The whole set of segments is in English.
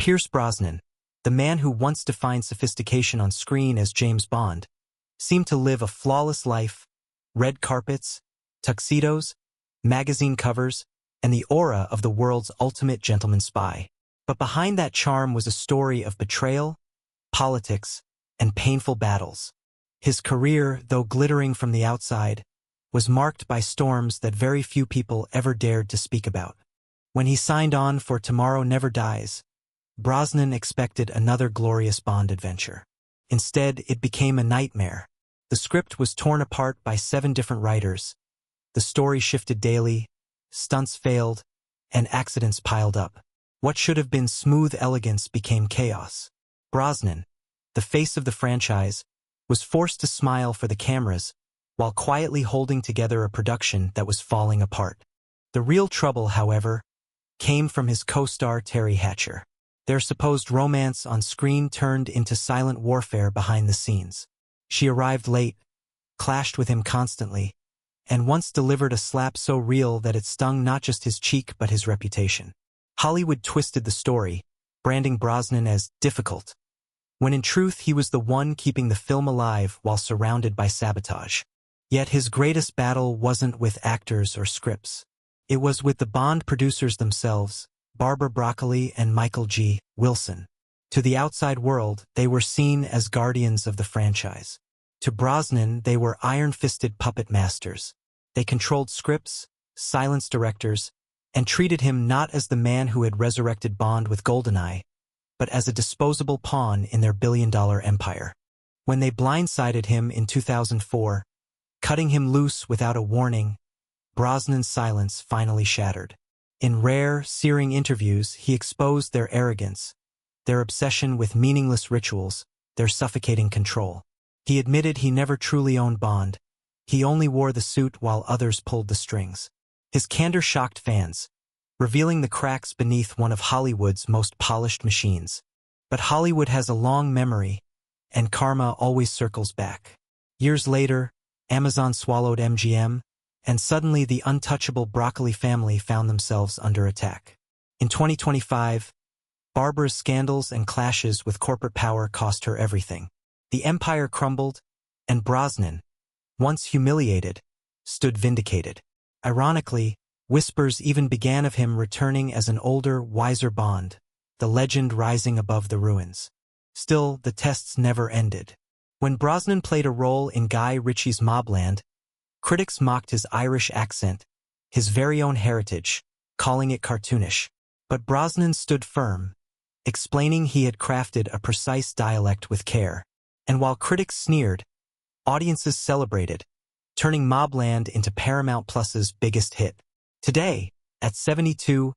Pierce Brosnan, the man who once defined sophistication on screen as James Bond, seemed to live a flawless life: red carpets, tuxedos, magazine covers, and the aura of the world's ultimate gentleman spy. But behind that charm was a story of betrayal, politics, and painful battles. His career, though glittering from the outside, was marked by storms that very few people ever dared to speak about. When he signed on for Tomorrow Never Dies, Brosnan expected another glorious Bond adventure. Instead, it became a nightmare. The script was torn apart by 7 different writers. The story shifted daily, stunts failed, and accidents piled up. What should have been smooth elegance became chaos. Brosnan, the face of the franchise, was forced to smile for the cameras while quietly holding together a production that was falling apart. The real trouble, however, came from his co-star Terry Hatcher. Their supposed romance on screen turned into silent warfare behind the scenes. She arrived late, clashed with him constantly, and once delivered a slap so real that it stung not just his cheek but his reputation. Hollywood twisted the story, branding Brosnan as difficult, when in truth he was the one keeping the film alive while surrounded by sabotage. Yet his greatest battle wasn't with actors or scripts. It was with the Bond producers themselves, Barbara Broccoli and Michael G. Wilson. To the outside world, they were seen as guardians of the franchise. To Brosnan, they were iron-fisted puppet masters. They controlled scripts, silenced directors, and treated him not as the man who had resurrected Bond with GoldenEye, but as a disposable pawn in their billion-dollar empire. When they blindsided him in 2004, cutting him loose without a warning, Brosnan's silence finally shattered. In rare, searing interviews, he exposed their arrogance, their obsession with meaningless rituals, their suffocating control. He admitted he never truly owned Bond. He only wore the suit while others pulled the strings. His candor shocked fans, revealing the cracks beneath one of Hollywood's most polished machines. But Hollywood has a long memory, and karma always circles back. Years later, Amazon swallowed MGM, and suddenly the untouchable Broccoli family found themselves under attack. In 2025, Barbara's scandals and clashes with corporate power cost her everything. The empire crumbled, and Brosnan, once humiliated, stood vindicated. Ironically, whispers even began of him returning as an older, wiser Bond, the legend rising above the ruins. Still, the tests never ended. When Brosnan played a role in Guy Ritchie's Mobland, critics mocked his Irish accent, his very own heritage, calling it cartoonish. But Brosnan stood firm, explaining he had crafted a precise dialect with care. And while critics sneered, audiences celebrated, turning Mobland into Paramount Plus's biggest hit. Today, at 72,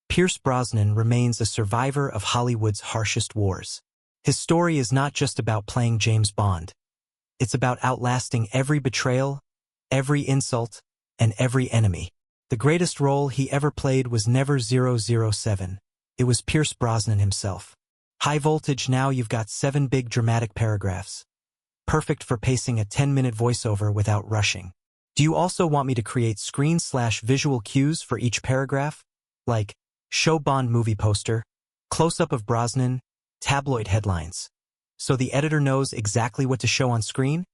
Pierce Brosnan remains a survivor of Hollywood's harshest wars. His story is not just about playing James Bond. It's about outlasting every betrayal, every insult, and every enemy. The greatest role he ever played was never 007. It was Pierce Brosnan himself. High voltage. Now you've got 7 big dramatic paragraphs. Perfect for pacing a 10-minute voiceover without rushing. Do you also want me to create screen/visual cues for each paragraph? Like, show Bond movie poster, close-up of Brosnan, tabloid headlines. So the editor knows exactly what to show on screen?